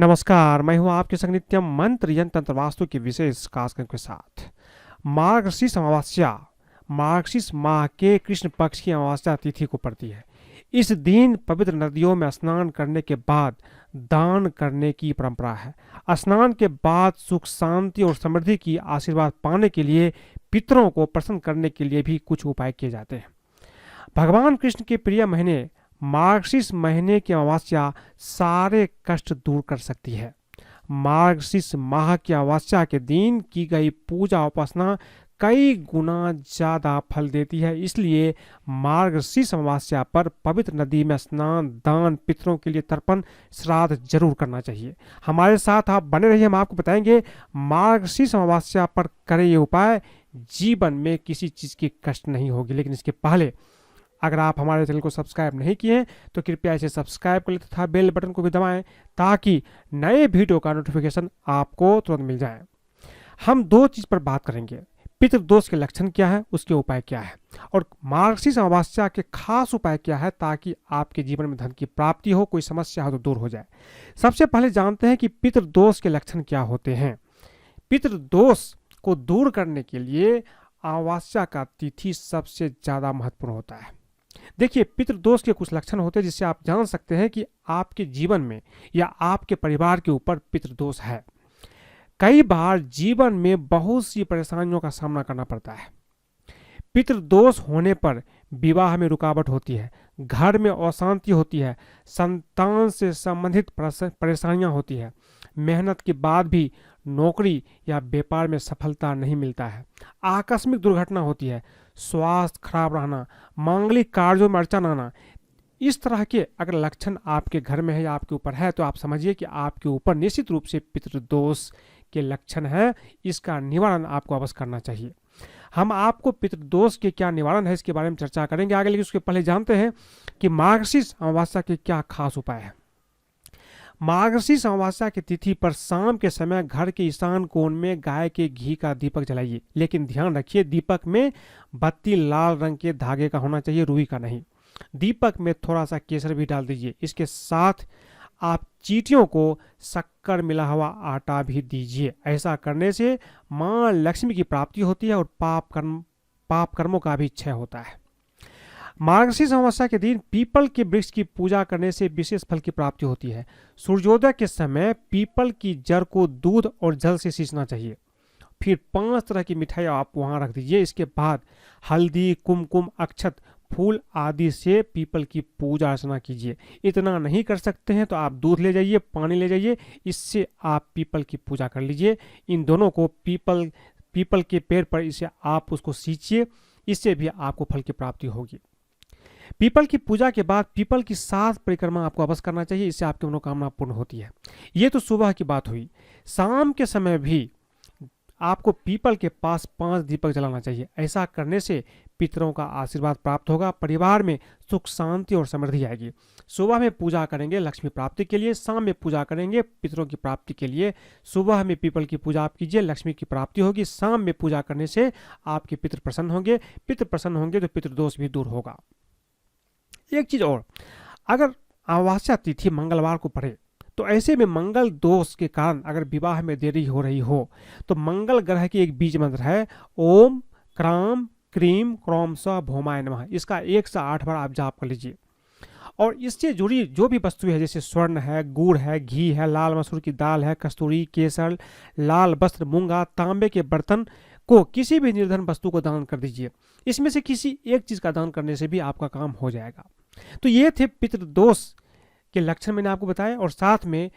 नमस्कार, मैं हूं आपके संग नित्यम मंत्र यंत्र तंत्र वास्तु के विशेष कार्यक्रम के साथ। मार्गशीर्ष अमावस्या मार्गशीर्ष माह के कृष्ण पक्ष की अमावस्या तिथि को पड़ती है। इस दिन पवित्र नदियों में स्नान करने के बाद दान करने की परंपरा है। स्नान के बाद सुख शांति और समृद्धि की आशीर्वाद पाने के लिए पितरों को प्रसन्न करने के लिए भी कुछ उपाय किए जाते हैं। भगवान कृष्ण के प्रिय महीने मार्गशीर्ष महीने की अमावस्या सारे कष्ट दूर कर सकती है। मार्गशीर्ष माह की अमावस्या के दिन की गई पूजा उपासना कई गुना ज्यादा फल देती है। इसलिए मार्गशीर्ष अमावस्या पर पवित्र नदी में स्नान, दान, पितरों के लिए तर्पण, श्राद्ध जरूर करना चाहिए। हमारे साथ आप बने रहिए, हम आपको बताएंगे मार्गशीर्ष अमावस्या पर करें ये उपाय। जीवन में किसी चीज की कष्ट नहीं होगी। लेकिन इसके पहले अगर आप हमारे चैनल को सब्सक्राइब नहीं किए हैं तो कृपया इसे सब्सक्राइब कर लें तथा बेल बटन को भी दबाएं ताकि नए वीडियो का नोटिफिकेशन आपको तुरंत मिल जाए। हम दो चीज पर बात करेंगे, पितृदोष के लक्षण क्या है, उसके उपाय क्या है, और मार्गशीर्ष अमावस्या के खास उपाय क्या है ताकि आपके जीवन में धन की प्राप्ति हो, कोई समस्या हो तो दूर हो जाए। सबसे पहले जानते हैं कि पितृदोष के लक्षण क्या होते हैं। पितृदोष को दूर करने के लिए अमावस्या का तिथि सबसे ज्यादा महत्वपूर्ण होता है। देखिए, पितृदोष के कुछ लक्षण होते हैं जिससे आप जान सकते हैं कि आपके जीवन में या आपके परिवार के ऊपर पितृदोष है। कई बार जीवन में बहुत सी परेशानियों का सामना करना पड़ता है। पितृदोष होने पर विवाह में रुकावट होती है, घर में अशांति होती है, संतान से संबंधित परेशानियां होती है, मेहनत के बाद भी नौकरी या व्यापार में सफलता नहीं मिलता है, आकस्मिक दुर्घटना होती है, स्वास्थ्य खराब रहना, मांगलिक कार्यों में अड़चन आना। इस तरह के अगर लक्षण आपके घर में है या आपके ऊपर है तो आप समझिए कि आपके ऊपर निश्चित रूप से पितृदोष के लक्षण है। इसका निवारण आपको अवश्य करना चाहिए। हम आपको पितृदोष के क्या निवारण है इसके बारे में चर्चा करेंगे आगे, लेकिन उसके पहले जानते हैं कि मार्गशीर्ष अमावस्या के क्या खास उपाय है। मार्गशीर्ष अमावस्या की तिथि पर शाम के समय घर के ईशान कोण में गाय के घी का दीपक जलाइए। लेकिन ध्यान रखिए, दीपक में बत्ती लाल रंग के धागे का होना चाहिए, रुई का नहीं। दीपक में थोड़ा सा केसर भी डाल दीजिए। इसके साथ आप चींटियों को शक्कर मिला हुआ आटा भी दीजिए। ऐसा करने से मां लक्ष्मी की प्राप्ति होती है और पाप कर्मों का भी क्षय होता है। मार्गशीर्ष अमावस्या के दिन पीपल के वृक्ष की पूजा करने से विशेष फल की प्राप्ति होती है। सूर्योदय के समय पीपल की जड़ को दूध और जल से सींचना चाहिए। फिर 5 तरह की मिठाई आप वहां रख दीजिए। इसके बाद हल्दी, कुमकुम, अक्षत, फूल आदि से पीपल की पूजा अर्चना कीजिए। इतना नहीं कर सकते हैं तो आप दूध ले जाइए, पानी ले जाइए, इससे आप पीपल की पूजा कर लीजिए। इन दोनों को पीपल के पेड़ पर इसे आप उसको सींचिए, इससे भी आपको फल की प्राप्ति होगी। पीपल की पूजा के बाद पीपल की 7 परिक्रमा आपको अवश्य करना चाहिए, इससे आपकी मनोकामना पूर्ण होती है। ये तो सुबह की बात हुई। शाम के समय भी आपको पीपल के पास 5 दीपक जलाना चाहिए। ऐसा करने से पितरों का आशीर्वाद प्राप्त होगा, परिवार में सुख शांति और समृद्धि आएगी। सुबह में पूजा करेंगे लक्ष्मी प्राप्ति के लिए, शाम में पूजा करेंगे पितरों की प्राप्ति के लिए। सुबह में पीपल की पूजा आप कीजिए, लक्ष्मी की प्राप्ति होगी। शाम में पूजा करने से आपके पितर प्रसन्न होंगे। पितर प्रसन्न होंगे तो पितृदोष भी दूर होगा। एक चीज और, अगर अमावस्या तिथि मंगलवार को पड़े तो ऐसे में मंगल दोष के कारण अगर विवाह में देरी हो रही हो तो मंगल ग्रह की एक बीज मंत्र है, ओम क्राम क्रीम क्रौम स भौमाय नमः। इसका 108 बार आप जाप कर लीजिए। और इससे जुड़ी जो भी वस्तुएं है, जैसे स्वर्ण है, गुड़ है, घी है, लाल मसूर की दाल है, कस्तूरी, केसर, लाल वस्त्र, मूंगा, तांबे के बर्तन को, किसी भी निर्धन वस्तु को दान कर दीजिए। इसमें से किसी एक चीज का दान करने से भी आपका काम हो जाएगा। तो ये थे पितृदोष के लक्षण मैंने आपको बताया, और साथ में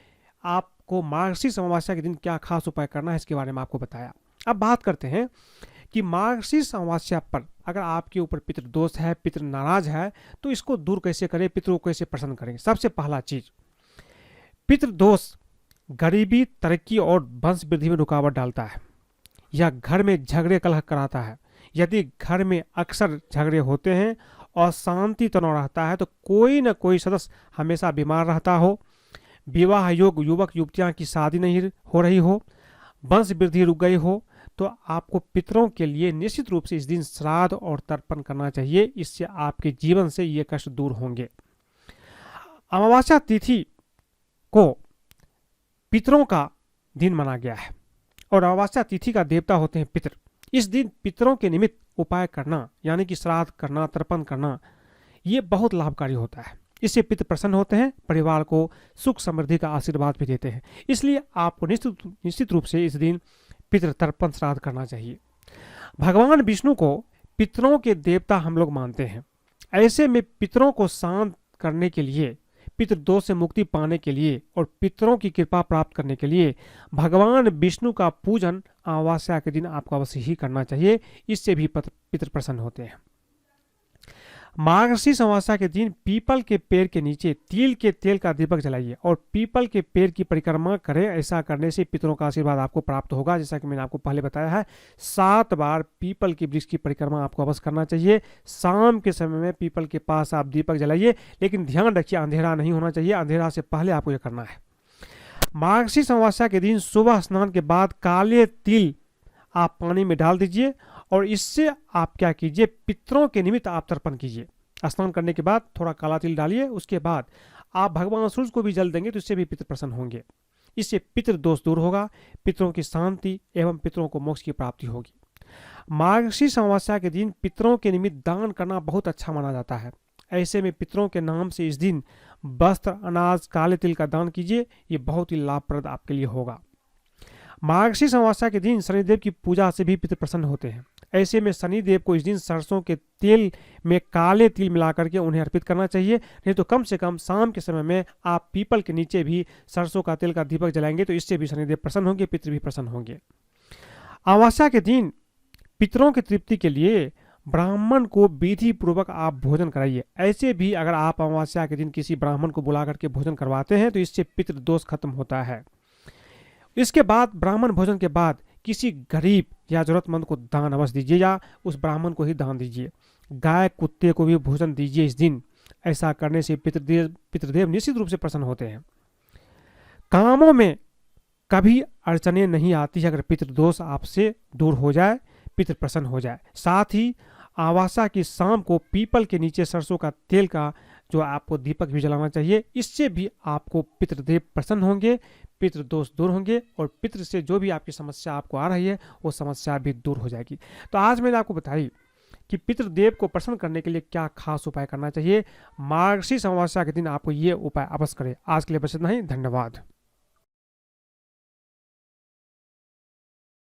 आपको मार्गशीर्ष अमावस्या के दिन क्या खास उपाय करना है इसके बारे में आपको बताया। अब बात करते हैं कि मार्गशीर्ष अमावस्या पर अगर आपके ऊपर पितृदोष है, पितृ नाराज है, तो इसको दूर कैसे करें, पितरों को कैसे प्रसन्न करेंगे। सबसे पहला चीज, पितृदोष गरीबी, तरक्की और वंश वृद्धि में रुकावट डालता है या घर में झगड़े कलह कराता है। यदि घर में अक्सर झगड़े होते हैं और शांति तनाव रहता है तो कोई ना कोई सदस्य हमेशा बीमार रहता हो, विवाह योग युवक युवतियां की शादी नहीं हो रही हो, वंश वृद्धि रुक गई हो, तो आपको पितरों के लिए निश्चित रूप से इस दिन श्राद्ध और तर्पण करना चाहिए। इससे आपके जीवन से ये कष्ट दूर होंगे। अमावस्या तिथि को पितरों का दिन माना गया है और अमावस्या तिथि का देवता होते हैं पितर। इस दिन पितरों के निमित्त उपाय करना यानी कि श्राद्ध करना, तर्पण करना, ये बहुत लाभकारी होता है। इससे पितर प्रसन्न होते हैं, परिवार को सुख समृद्धि का आशीर्वाद भी देते हैं। इसलिए आपको निश्चित रूप से इस दिन पितृ तर्पण श्राद्ध करना चाहिए। भगवान विष्णु को पितरों के देवता हम लोग मानते हैं। ऐसे में पितरों को शांत करने के लिए, पितृ दोष से मुक्ति पाने के लिए और पितरों की कृपा प्राप्त करने के लिए भगवान विष्णु का पूजन अमावस्या के दिन आपको अवश्य ही करना चाहिए। इससे भी पितृ प्रसन्न होते हैं। मार्गशीर्ष अमावस्या के दिन पीपल के पेड़ के नीचे तिल के तेल का दीपक जलाइए और पीपल के पेड़ की परिक्रमा करें। ऐसा करने से पितरों का आशीर्वाद आपको प्राप्त होगा। जैसा कि मैंने आपको पहले बताया है, 7 बार पीपल के वृक्ष की परिक्रमा आपको अवश्य करना चाहिए। शाम के समय में पीपल के पास आप दीपक जलाइए, लेकिन ध्यान रखिए अंधेरा नहीं होना चाहिए। अंधेरा से पहले आपको यह करना है। मार्गशीर्ष अमावस्या के दिन सुबह स्नान के बाद काले तिल आप पानी में डाल दीजिए और इससे आप क्या कीजिए, पितरों के निमित्त आप तर्पण कीजिए। स्नान करने के बाद थोड़ा काला तिल डालिए, उसके बाद आप भगवान सूर्य को भी जल देंगे तो इससे भी पितृ प्रसन्न होंगे। इससे पितृ दोष दूर होगा, पितरों की शांति एवं पितरों को मोक्ष की प्राप्ति होगी। मार्गशीर्ष अमावस्या के दिन पितरों के निमित्त दान करना बहुत अच्छा माना जाता है। ऐसे में पितरों के नाम से इस दिन वस्त्र, अनाज, काले तिल का दान कीजिए। ये बहुत ही लाभप्रद आपके लिए होगा। मार्गशीर्ष अमावस्या के दिन शनिदेव की पूजा से भी पितृ प्रसन्न होते हैं। ऐसे में शनिदेव को इस दिन सरसों के तेल में काले तिल मिलाकर के उन्हें अर्पित करना चाहिए। नहीं तो कम से कम शाम के समय में आप पीपल के नीचे भी सरसों का तेल का दीपक जलाएंगे तो इससे भी शनिदेव प्रसन्न होंगे, पितृ भी प्रसन्न होंगे। अमावस्या के दिन पितरों की तृप्ति के लिए ब्राह्मण को विधि पूर्वक आप भोजन कराइए। ऐसे भी अगर आप अमावस्या के दिन किसी ब्राह्मण को बुला करके भोजन करवाते हैं तो इससे पितृ दोष खत्म होता है। इसके बाद ब्राह्मण भोजन के बाद किसी गरीब या जरूरतमंद को दान अवश्य दीजिए या उस ब्राह्मण को ही दान दीजिए। गाय कुत्ते को भी भोजन दीजिए इस दिन। ऐसा करने से पितृदेव निश्चित रूप से प्रसन्न होते हैं। कामों में कभी अड़चने नहीं आती है अगर पितृदोष आपसे दूर हो जाए, पितृ प्रसन्न हो जाए। साथ ही अमावस्या की शाम को पीपल के नीचे सरसों का तेल का जो आपको दीपक भी जलाना चाहिए। इससे भी आपको पितृदेव प्रसन्न होंगे, पितृ दोष दूर होंगे और पितृ से जो भी आपकी समस्या आपको आ रही है वो समस्या भी दूर हो जाएगी। तो आज मैंने आपको बताई कि पितृदेव को प्रसन्न करने के लिए क्या खास उपाय करना चाहिए। मार्गशीर्ष अमावस्या के दिन आपको ये उपाय अवश्य करें। आज के लिए बस इतना ही। धन्यवाद।